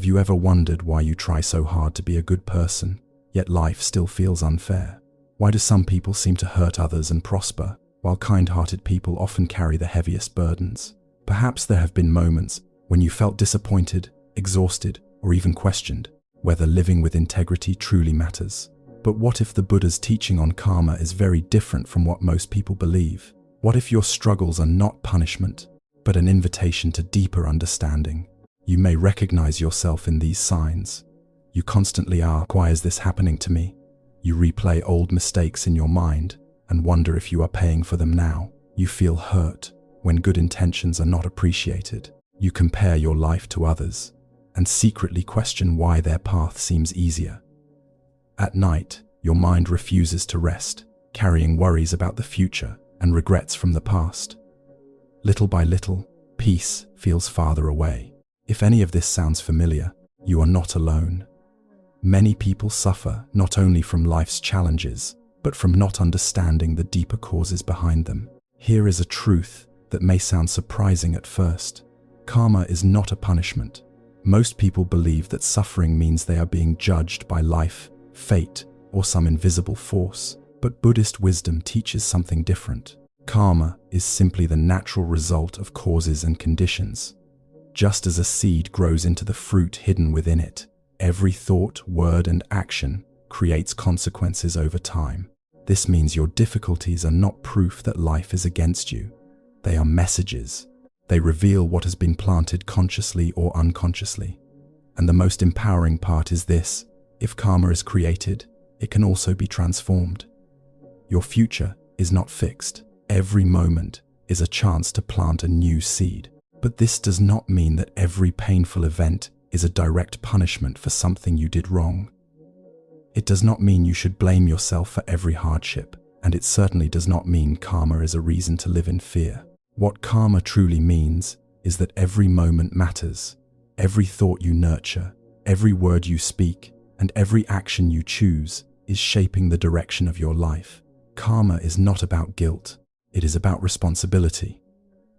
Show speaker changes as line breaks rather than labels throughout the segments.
Have you ever wondered why you try so hard to be a good person, yet life still feels unfair? Why do some people seem to hurt others and prosper, while kind-hearted people often carry the heaviest burdens? Perhaps there have been moments when you felt disappointed, exhausted, or even questioned whether living with integrity truly matters. But what if the Buddha's teaching on karma is very different from what most people believe? What if your struggles are not punishment, but an invitation to deeper understanding? You may recognize yourself in these signs. You constantly ask, why is this happening to me? You replay old mistakes in your mind and wonder if you are paying for them now. You feel hurt when good intentions are not appreciated. You compare your life to others and secretly question why their path seems easier. At night, your mind refuses to rest, carrying worries about the future and regrets from the past. Little by little, peace feels farther away. If any of this sounds familiar, you are not alone. Many people suffer not only from life's challenges, but from not understanding the deeper causes behind them. Here is a truth that may sound surprising at first. Karma is not a punishment. Most people believe that suffering means they are being judged by life, fate, or some invisible force. But Buddhist wisdom teaches something different. Karma is simply the natural result of causes and conditions. Just as a seed grows into the fruit hidden within it, every thought, word, and action creates consequences over time. This means your difficulties are not proof that life is against you. They are messages. They reveal what has been planted consciously or unconsciously. And the most empowering part is this: if karma is created, it can also be transformed. Your future is not fixed. Every moment is a chance to plant a new seed. But this does not mean that every painful event is a direct punishment for something you did wrong. It does not mean you should blame yourself for every hardship, and it certainly does not mean karma is a reason to live in fear. What karma truly means is that every moment matters. Every thought you nurture, every word you speak, and every action you choose is shaping the direction of your life. Karma is not about guilt. It is about responsibility.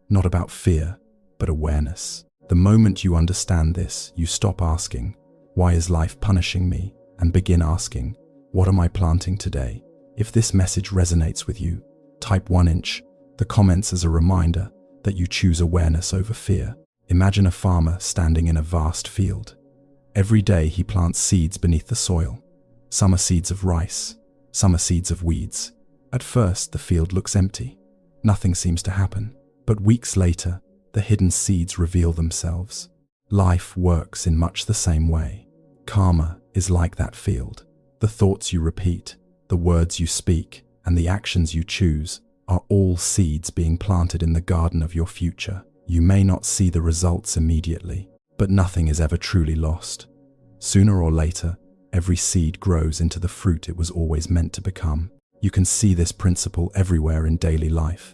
Not about fear, but awareness. The moment you understand this, you stop asking, why is life punishing me? And begin asking, what am I planting today? If this message resonates with you, type 1" the comments as a reminder that you choose awareness over fear. Imagine a farmer standing in a vast field. Every day he plants seeds beneath the soil. Some are seeds of rice, some are seeds of weeds. At first, the field looks empty. Nothing seems to happen. But weeks later, the hidden seeds reveal themselves. Life works in much the same way. Karma is like that field. The thoughts you repeat, the words you speak, and the actions you choose are all seeds being planted in the garden of your future. You may not see the results immediately, but nothing is ever truly lost. Sooner or later, every seed grows into the fruit it was always meant to become. You can see this principle everywhere in daily life.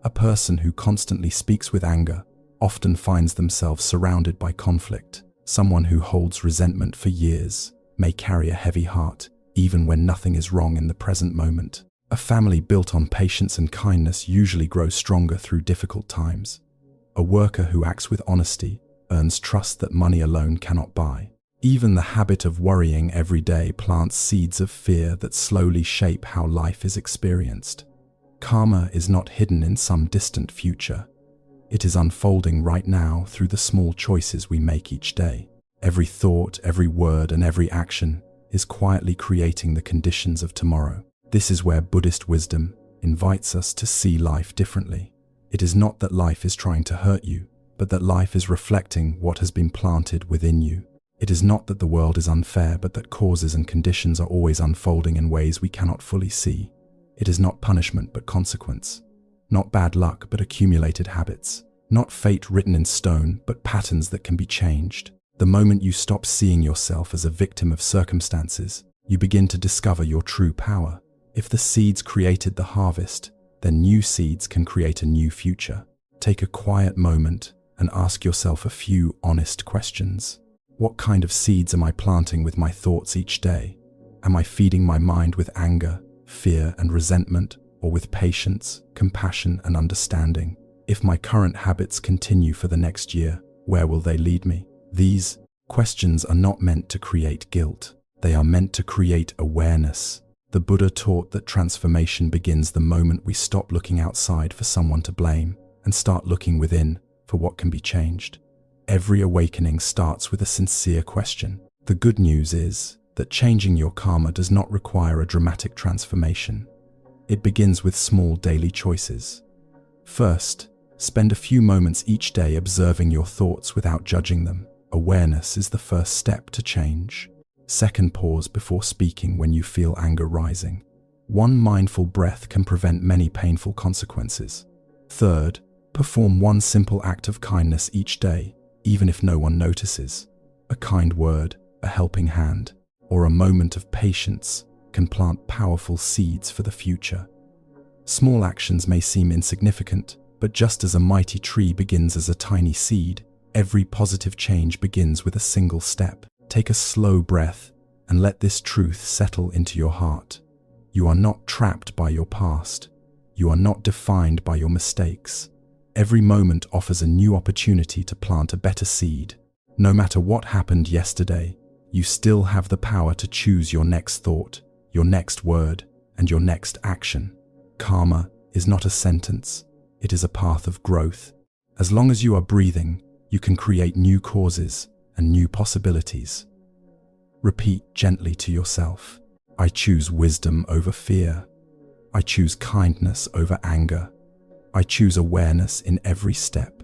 A person who constantly speaks with anger often finds themselves surrounded by conflict. Someone who holds resentment for years may carry a heavy heart, even when nothing is wrong in the present moment. A family built on patience and kindness usually grows stronger through difficult times. A worker who acts with honesty earns trust that money alone cannot buy. Even the habit of worrying every day plants seeds of fear that slowly shape how life is experienced. Karma is not hidden in some distant future. It is unfolding right now through the small choices we make each day. Every thought, every word, and every action is quietly creating the conditions of tomorrow. This is where Buddhist wisdom invites us to see life differently. It is not that life is trying to hurt you, but that life is reflecting what has been planted within you. It is not that the world is unfair, but that causes and conditions are always unfolding in ways we cannot fully see. It is not punishment, but consequence. Not bad luck, but accumulated habits. Not fate written in stone, but patterns that can be changed. The moment you stop seeing yourself as a victim of circumstances, you begin to discover your true power. If the seeds created the harvest, then new seeds can create a new future. Take a quiet moment and ask yourself a few honest questions. What kind of seeds am I planting with my thoughts each day? Am I feeding my mind with anger, fear, and resentment, or with patience, compassion, and understanding? If my current habits continue for the next year, where will they lead me? These Questions are not meant to create guilt. They are meant to create awareness. The Buddha taught that transformation begins the moment we stop looking outside for someone to blame and start looking within for what can be changed. Every awakening starts with a sincere question. The good news is that changing your karma does not require a dramatic transformation. It begins with small daily choices. First, spend a few moments each day observing your thoughts without judging them. Awareness is the first step to change. Second, pause before speaking when you feel anger rising. One mindful breath can prevent many painful consequences. Third, perform one simple act of kindness each day, even if no one notices. A kind word, a helping hand, or a moment of patience can plant powerful seeds for the future. Small actions may seem insignificant, but just as a mighty tree begins as a tiny seed, every positive change begins with a single step. Take a slow breath and let this truth settle into your heart. You are not trapped by your past. You are not defined by your mistakes. Every moment offers a new opportunity to plant a better seed. No matter what happened yesterday, you still have the power to choose your next thought, your next word, and your next action. Karma is not a sentence. It is a path of growth. As long as you are breathing, you can create new causes and new possibilities. Repeat gently to yourself, I choose wisdom over fear. I choose kindness over anger. I choose awareness in every step.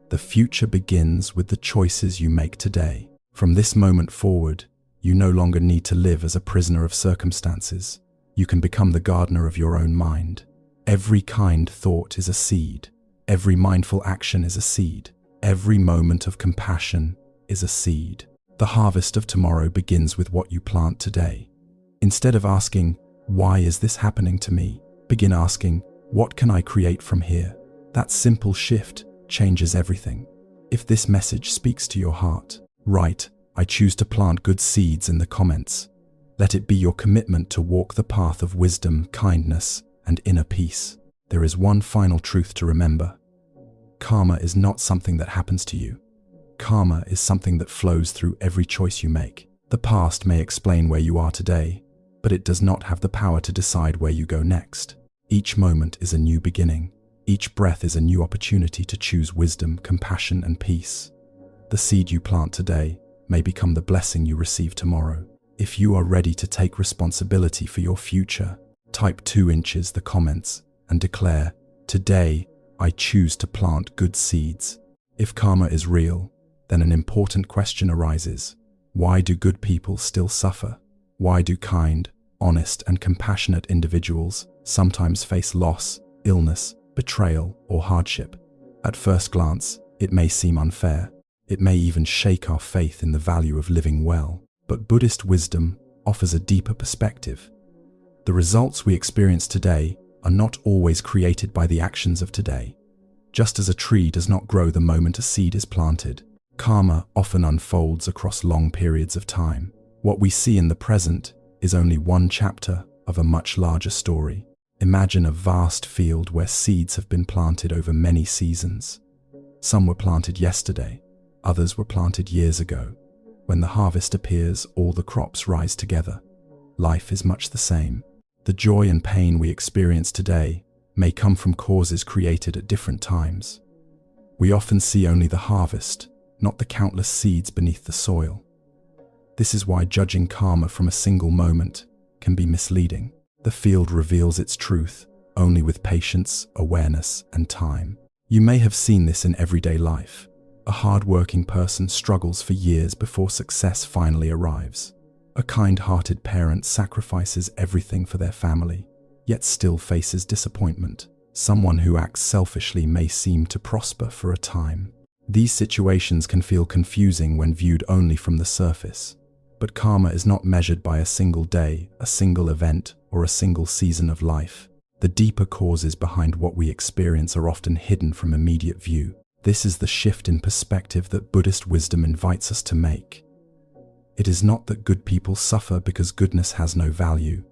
The future begins with the choices you make today. From this moment forward, you no longer need to live as a prisoner of circumstances. You can become the gardener of your own mind. Every kind thought is a seed. Every mindful action is a seed. Every moment of compassion is a seed. The harvest of tomorrow begins with what you plant today. Instead of asking, why is this happening to me? Begin asking, what can I create from here? That simple shift changes everything. If this message speaks to your heart, write, I choose to plant good seeds in the comments. Let it be your commitment to walk the path of wisdom, kindness, and inner peace. There is one final truth to remember. Karma is not something that happens to you. Karma is something that flows through every choice you make. The past may explain where you are today, but it does not have the power to decide where you go next. Each moment is a new beginning. Each breath is a new opportunity to choose wisdom, compassion, and peace. The seed you plant today may become the blessing you receive tomorrow. If you are ready to take responsibility for your future, type 2 inches the comments and declare, today I choose to plant good seeds. If karma is real, then an important question arises. Why do good people still suffer? Why do kind, honest, and compassionate individuals sometimes face loss, illness, betrayal, or hardship? At first glance, it may seem unfair. It may even shake our faith in the value of living well. But Buddhist wisdom offers a deeper perspective. The results we experience today are not always created by the actions of today. Just as a tree does not grow the moment a seed is planted, karma often unfolds across long periods of time. What we see in the present is only one chapter of a much larger story. Imagine a vast field where seeds have been planted over many seasons. Some were planted yesterday, others were planted years ago. When the harvest appears, all the crops rise together. Life is much the same. The joy and pain we experience today may come from causes created at different times. We often see only the harvest, not the countless seeds beneath the soil. This is why judging karma from a single moment can be misleading. The field reveals its truth only with patience, awareness, and time. You may have seen this in everyday life. A hard-working person struggles for years before success finally arrives. A kind-hearted parent sacrifices everything for their family, yet still faces disappointment. Someone who acts selfishly may seem to prosper for a time. These situations can feel confusing when viewed only from the surface. But karma is not measured by a single day, a single event, or a single season of life. The deeper causes behind what we experience are often hidden from immediate view. This is the shift in perspective that Buddhist wisdom invites us to make. It is not that good people suffer because goodness has no value.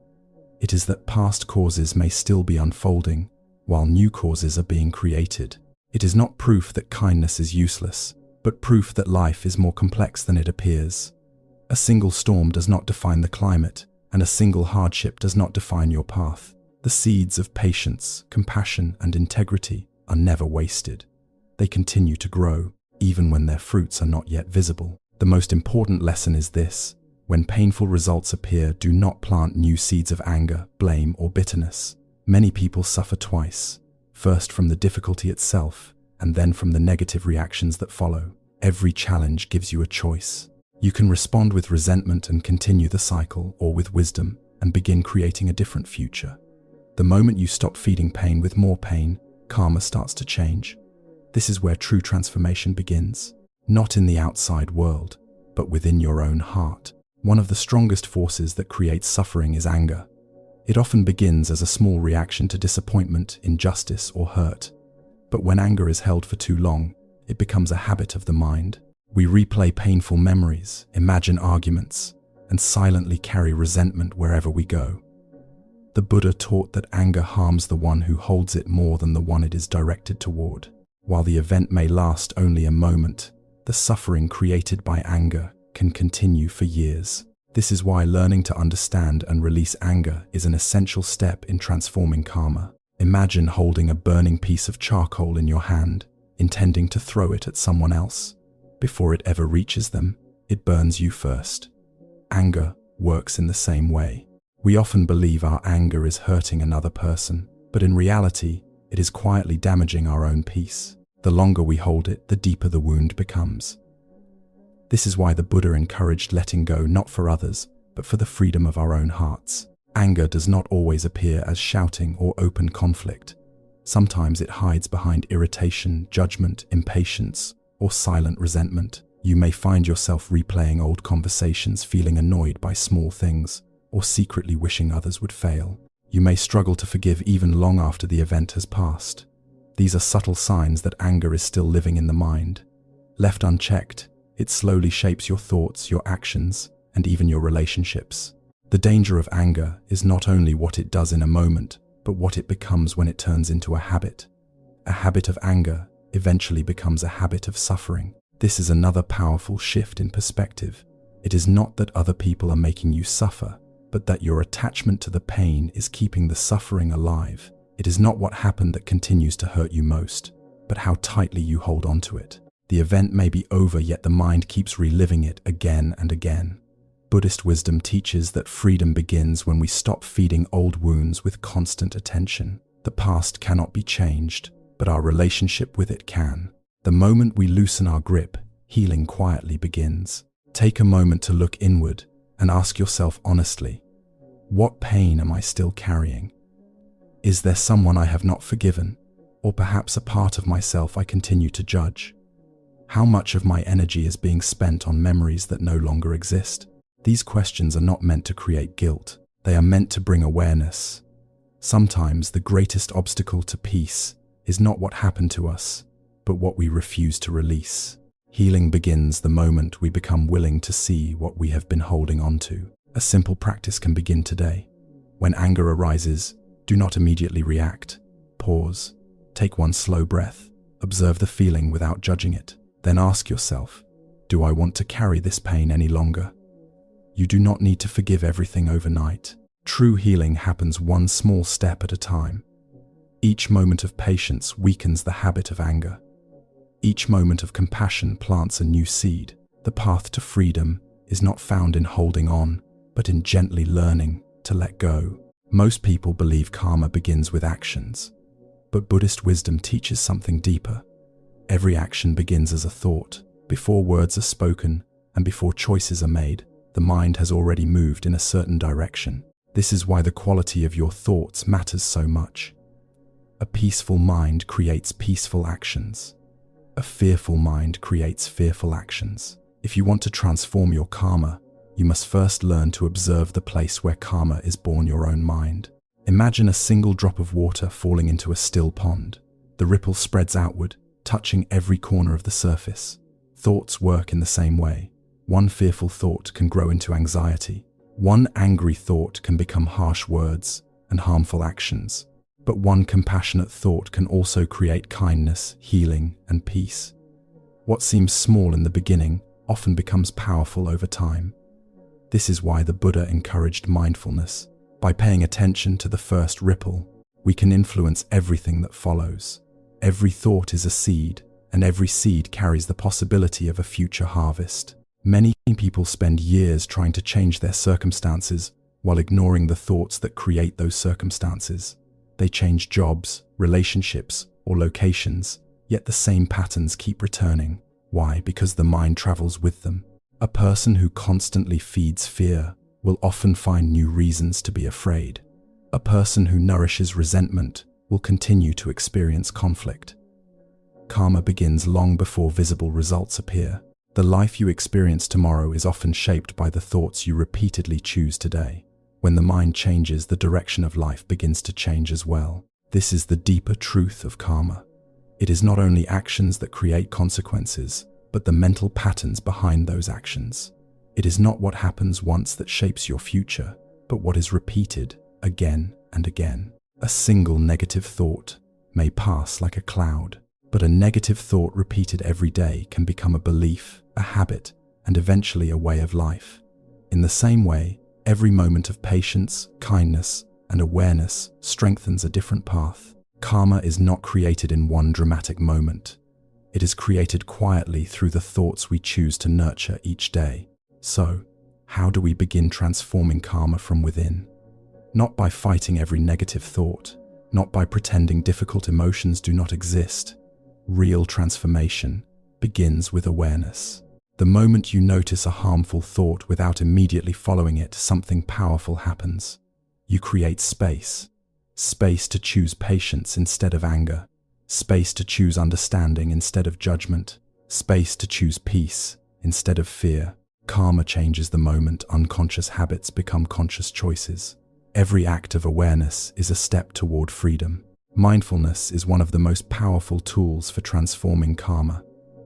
It is that past causes may still be unfolding, while new causes are being created. It is not proof that kindness is useless. but proof that life is more complex than it appears. A single storm does not define the climate, and a single hardship does not define your path. The seeds of patience, compassion, and integrity are never wasted. They continue to grow, even when their fruits are not yet visible. The most important lesson is this: when painful results appear, do not plant new seeds of anger, blame, or bitterness. Many people suffer twice, first from the difficulty itself, and then from the negative reactions that follow. Every challenge gives you a choice. You can respond with resentment and continue the cycle, or with wisdom and begin creating a different future. The moment you stop feeding pain with more pain, karma starts to change. This is where true transformation begins, not in the outside world, but within your own heart. One of the strongest forces that creates suffering is anger. It often begins as a small reaction to disappointment, injustice, or hurt. But when anger is held for too long, it becomes a habit of the mind. We replay painful memories, imagine arguments, and silently carry resentment wherever we go. The Buddha taught that anger harms the one who holds it more than the one it is directed toward. While the event may last only a moment, the suffering created by anger can continue for years. This is why learning to understand and release anger is an essential step in transforming karma. Imagine holding a burning piece of charcoal in your hand, intending to throw it at someone else. Before it ever reaches them, it burns you first. Anger works in the same way. We often believe our anger is hurting another person, but in reality, it is quietly damaging our own peace. The longer we hold it, the deeper the wound becomes. This is why the Buddha encouraged letting go, not for others, but for the freedom of our own hearts. Anger does not always appear as shouting or open conflict. Sometimes it hides behind irritation, judgment, impatience, or silent resentment. You may find yourself replaying old conversations, feeling annoyed by small things, or secretly wishing others would fail. You may struggle to forgive even long after the event has passed. These are subtle signs that anger is still living in the mind. Left unchecked, it slowly shapes your thoughts, your actions, and even your relationships. The danger of anger is not only what it does in a moment, but what it becomes when it turns into a habit. A habit of anger eventually becomes a habit of suffering. This is another powerful shift in perspective. It is not that other people are making you suffer, but that your attachment to the pain is keeping the suffering alive. It is not what happened that continues to hurt you most, but how tightly you hold on to it. The event may be over, yet the mind keeps reliving it again and again. Buddhist wisdom teaches that freedom begins when we stop feeding old wounds with constant attention. The past cannot be changed, but our relationship with it can. The moment we loosen our grip, healing quietly begins. Take a moment to look inward and ask yourself honestly, what pain am I still carrying? Is there someone I have not forgiven, or perhaps a part of myself I continue to judge? How much of my energy is being spent on memories that no longer exist? These questions are not meant to create guilt. They are meant to bring awareness. Sometimes the greatest obstacle to peace is not what happened to us, but what we refuse to release. Healing begins the moment we become willing to see what we have been holding on to. A simple practice can begin today. When anger arises, do not immediately react. Pause. Take one slow breath. Observe the feeling without judging it. Then ask yourself, do I want to carry this pain any longer? You do not need to forgive everything overnight. True healing happens one small step at a time. Each moment of patience weakens the habit of anger. Each moment of compassion plants a new seed. The path to freedom is not found in holding on, but in gently learning to let go. Most people believe karma begins with actions, but Buddhist wisdom teaches something deeper. Every action begins as a thought. Before words are spoken and before choices are made, the mind has already moved in a certain direction. This is why the quality of your thoughts matters so much. A peaceful mind creates peaceful actions. A fearful mind creates fearful actions. If you want to transform your karma, you must first learn to observe the place where karma is born, your own mind. Imagine a single drop of water falling into a still pond. The ripple spreads outward, touching every corner of the surface. Thoughts work in the same way. One fearful thought can grow into anxiety. One angry thought can become harsh words and harmful actions. But one compassionate thought can also create kindness, healing, and peace. What seems small in the beginning often becomes powerful over time. This is why the Buddha encouraged mindfulness. By paying attention to the first ripple, we can influence everything that follows. Every thought is a seed, and every seed carries the possibility of a future harvest. Many people spend years trying to change their circumstances while ignoring the thoughts that create those circumstances. They change jobs, relationships, or locations, yet the same patterns keep returning. Why? Because the mind travels with them. A person who constantly feeds fear will often find new reasons to be afraid. A person who nourishes resentment will continue to experience conflict. Karma begins long before visible results appear. The life you experience tomorrow is often shaped by the thoughts you repeatedly choose today. When the mind changes, the direction of life begins to change as well. This is the deeper truth of karma. It is not only actions that create consequences, but the mental patterns behind those actions. It is not what happens once that shapes your future, but what is repeated again and again. A single negative thought may pass like a cloud, but a negative thought repeated every day can become a belief, a habit, and eventually a way of life. In the same way, every moment of patience, kindness, and awareness strengthens a different path. Karma is not created in one dramatic moment. It is created quietly through the thoughts we choose to nurture each day. So, how do we begin transforming karma from within? Not by fighting every negative thought, not by pretending difficult emotions do not exist. Real transformation begins with awareness. The moment you notice a harmful thought without immediately following it, something powerful happens. You create space. Space to choose patience instead of anger. Space to choose understanding instead of judgment. Space to choose peace instead of fear. Karma changes the moment unconscious habits become conscious choices. Every act of awareness is a step toward freedom. Mindfulness is one of the most powerful tools for transforming karma.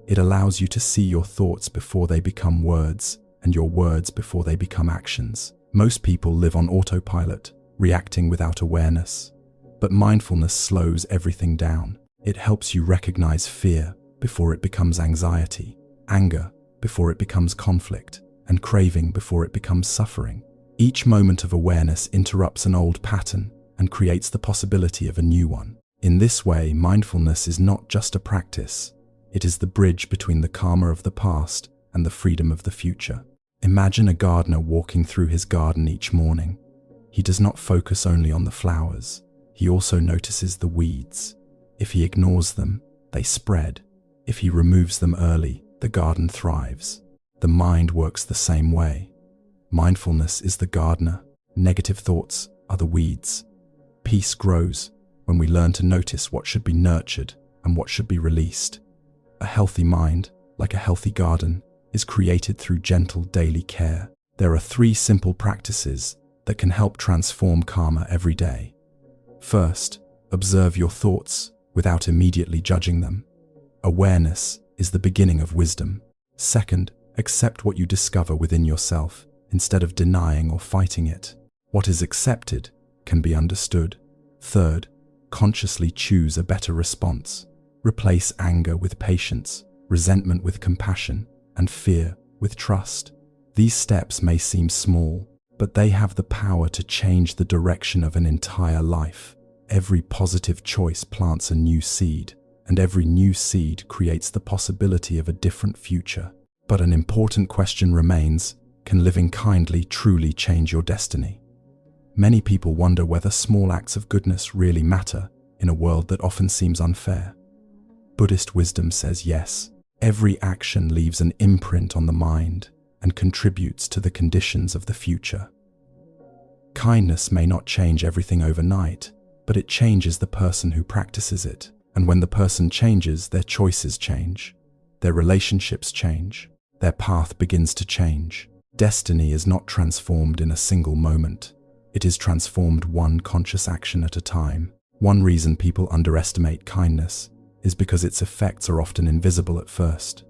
It allows you to see your thoughts before they become words, and your words before they become actions. Most people live on autopilot, reacting without awareness. But mindfulness slows everything down. It helps you recognize fear before it becomes anxiety, anger before it becomes conflict, and craving before it becomes suffering. Each moment of awareness interrupts an old pattern and creates the possibility of a new one. In this way, mindfulness is not just a practice. It is the bridge between the karma of the past and the freedom of the future. Imagine a gardener walking through his garden each morning. He does not focus only on the flowers. He also notices the weeds. If he ignores them, they spread. If he removes them early, the garden thrives. The mind works the same way. Mindfulness is the gardener. Negative thoughts are the weeds. Peace grows when we learn to notice what should be nurtured and what should be released. A healthy mind, like a healthy garden, is created through gentle daily care. There are 3 simple practices that can help transform karma every day. First, observe your thoughts without immediately judging them. Awareness is the beginning of wisdom. Second, accept what you discover within yourself instead of denying or fighting it. What is accepted can be understood. Third, consciously choose a better response. Replace anger with patience, resentment with compassion, and fear with trust. These steps may seem small, but they have the power to change the direction of an entire life. Every positive choice plants a new seed, and every new seed creates the possibility of a different future. But an important question remains: can living kindly truly change your destiny? Many people wonder whether small acts of goodness really matter in a world that often seems unfair. Buddhist wisdom says yes. Every action leaves an imprint on the mind and contributes to the conditions of the future. Kindness may not change everything overnight, but it changes the person who practices it. And when the person changes, their choices change, their relationships change, their path begins to change. Destiny is not transformed in a single moment. It is transformed one conscious action at a time. One reason people underestimate kindness is because its effects are often invisible at first.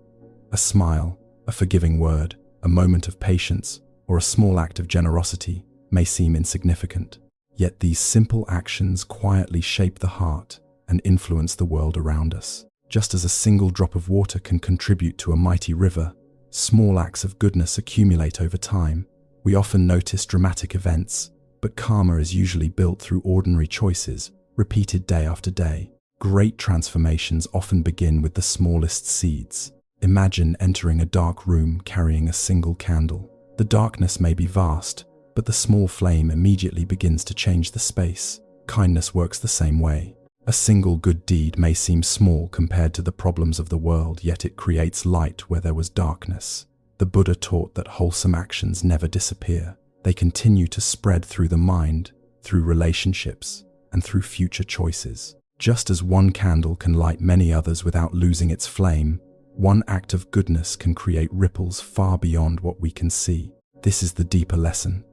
A smile, a forgiving word, a moment of patience, or a small act of generosity may seem insignificant. Yet these simple actions quietly shape the heart and influence the world around us. Just as a single drop of water can contribute to a mighty river, small acts of goodness accumulate over time. We often notice dramatic events, but karma is usually built through ordinary choices, repeated day after day. Great transformations often begin with the smallest seeds. Imagine entering a dark room carrying a single candle. The darkness may be vast, but the small flame immediately begins to change the space. Kindness works the same way. A single good deed may seem small compared to the problems of the world, yet it creates light where there was darkness. The Buddha taught that wholesome actions never disappear. They continue to spread through the mind, through relationships, and through future choices. Just as one candle can light many others without losing its flame, one act of goodness can create ripples far beyond what we can see. This is the deeper lesson.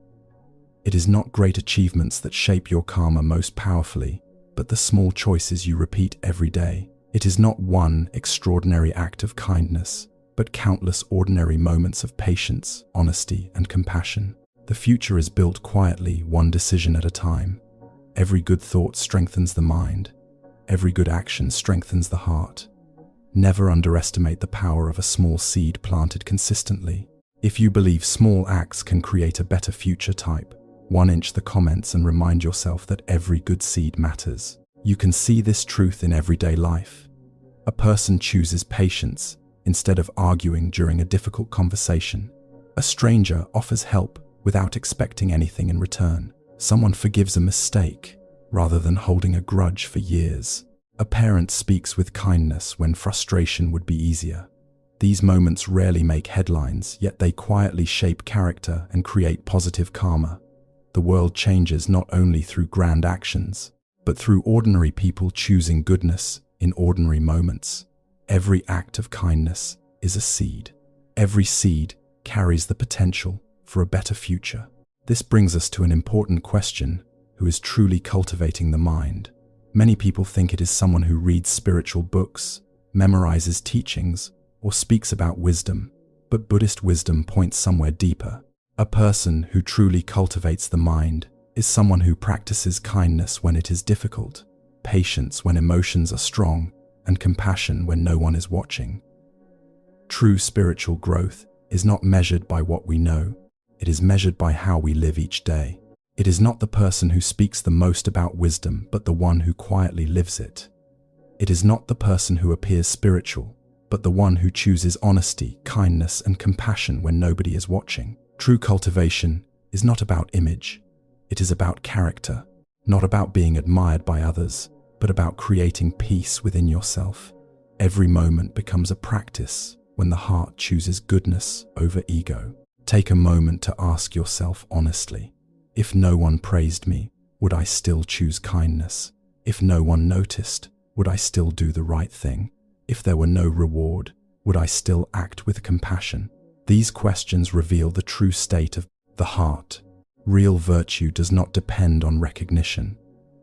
It is not great achievements that shape your karma most powerfully, but the small choices you repeat every day. It is not one extraordinary act of kindness, but countless ordinary moments of patience, honesty, and compassion. The future is built quietly, one decision at a time. Every good thought strengthens the mind. Every good action strengthens the heart. Never underestimate the power of a small seed planted consistently. If you believe small acts can create a better future, type 1 the comments and remind yourself that every good seed matters. You can see this truth in everyday life. A person chooses patience instead of arguing during a difficult conversation. A stranger offers help without expecting anything in return. Someone forgives a mistake rather than holding a grudge for years. A parent speaks with kindness when frustration would be easier. These moments rarely make headlines, yet they quietly shape character and create positive karma. The world changes not only through grand actions, but through ordinary people choosing goodness in ordinary moments. Every act of kindness is a seed. Every seed carries the potential for a better future. This brings us to an important question: who is truly cultivating the mind? Many people think it is someone who reads spiritual books, memorizes teachings, or speaks about wisdom, but Buddhist wisdom points somewhere deeper. A person who truly cultivates the mind is someone who practices kindness when it is difficult, patience when emotions are strong, and compassion when no one is watching. True spiritual growth is not measured by what we know, it is measured by how we live each day. It is not the person who speaks the most about wisdom, but the one who quietly lives it. It is not the person who appears spiritual, but the one who chooses honesty, kindness, and compassion when nobody is watching. True cultivation is not about image. It is about character, not about being admired by others, but about creating peace within yourself. Every moment becomes a practice when the heart chooses goodness over ego. Take a moment to ask yourself honestly, if no one praised me, would I still choose kindness? If no one noticed, would I still do the right thing? If there were no reward, would I still act with compassion? These questions reveal the true state of the heart. Real virtue does not depend on recognition.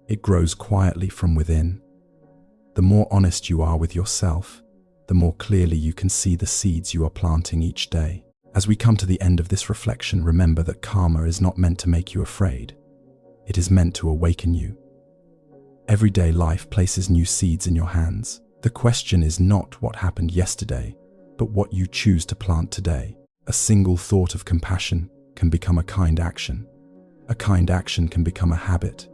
It grows quietly from within. The more honest you are with yourself, the more clearly you can see the seeds you are planting each day. As we come to the end of this reflection, remember that karma is not meant to make you afraid. It is meant to awaken you. Everyday life places new seeds in your hands. The question is not what happened yesterday, but what you choose to plant today. A single thought of compassion can become a kind action. A kind action can become a habit.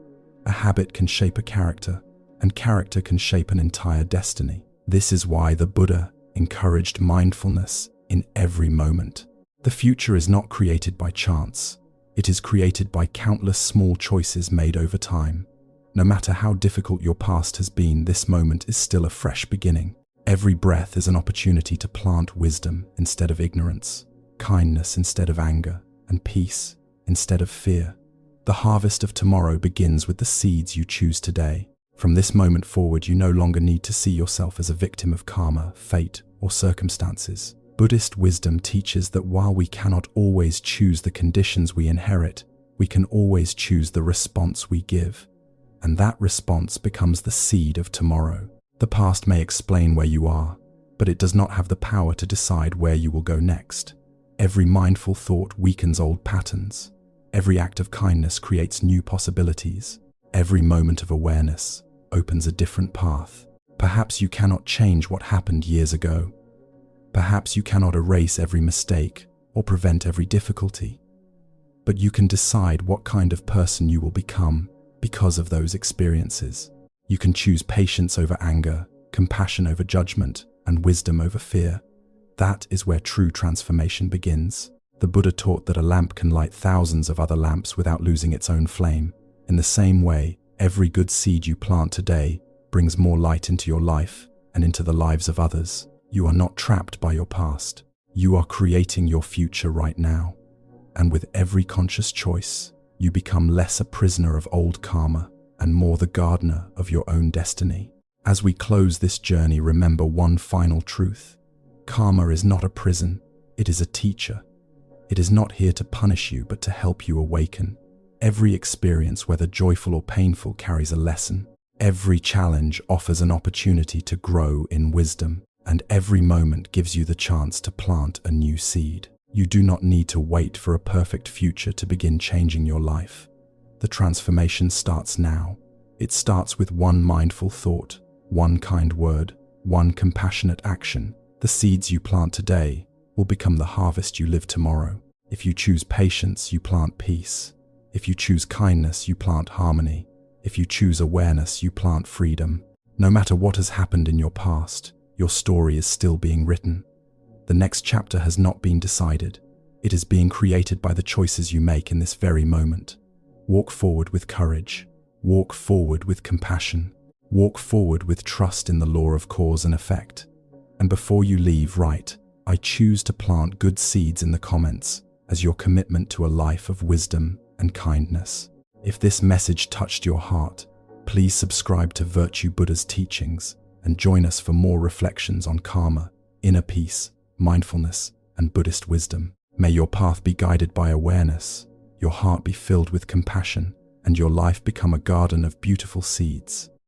A habit can shape a character, and character can shape an entire destiny. This is why the Buddha encouraged mindfulness in every moment. The future is not created by chance. It is created by countless small choices made over time. No matter how difficult your past has been, this moment is still a fresh beginning. Every breath is an opportunity to plant wisdom instead of ignorance, kindness instead of anger, and peace instead of fear. The harvest of tomorrow begins with the seeds you choose today. From this moment forward, you no longer need to see yourself as a victim of karma, fate, or circumstances. Buddhist wisdom teaches that while we cannot always choose the conditions we inherit, we can always choose the response we give. And that response becomes the seed of tomorrow. The past may explain where you are, but it does not have the power to decide where you will go next. Every mindful thought weakens old patterns. Every act of kindness creates new possibilities. Every moment of awareness opens a different path. Perhaps you cannot change what happened years ago. Perhaps you cannot erase every mistake or prevent every difficulty. But you can decide what kind of person you will become because of those experiences. You can choose patience over anger, compassion over judgment, and wisdom over fear. That is where true transformation begins. The Buddha taught that a lamp can light thousands of other lamps without losing its own flame. In the same way, every good seed you plant today brings more light into your life and into the lives of others. You are not trapped by your past. You are creating your future right now. And with every conscious choice, you become less a prisoner of old karma and more the gardener of your own destiny. As we close this journey, remember one final truth. Karma is not a prison, it is a teacher. It is not here to punish you, but to help you awaken. Every experience, whether joyful or painful, carries a lesson. Every challenge offers an opportunity to grow in wisdom, and every moment gives you the chance to plant a new seed. You do not need to wait for a perfect future to begin changing your life. The transformation starts now. It starts with one mindful thought, one kind word, one compassionate action. The seeds you plant today will become the harvest you live tomorrow. If you choose patience, you plant peace. If you choose kindness, you plant harmony. If you choose awareness, you plant freedom. No matter what has happened in your past, your story is still being written. The next chapter has not been decided. It is being created by the choices you make in this very moment. Walk forward with courage. Walk forward with compassion. Walk forward with trust in the law of cause and effect. And before you leave, write, "I choose to plant good seeds" in the comments as your commitment to a life of wisdom and kindness. If this message touched your heart, please subscribe to Virtue Buddha's teachings and join us for more reflections on karma, inner peace, mindfulness, and Buddhist wisdom. May your path be guided by awareness, your heart be filled with compassion, and your life become a garden of beautiful seeds.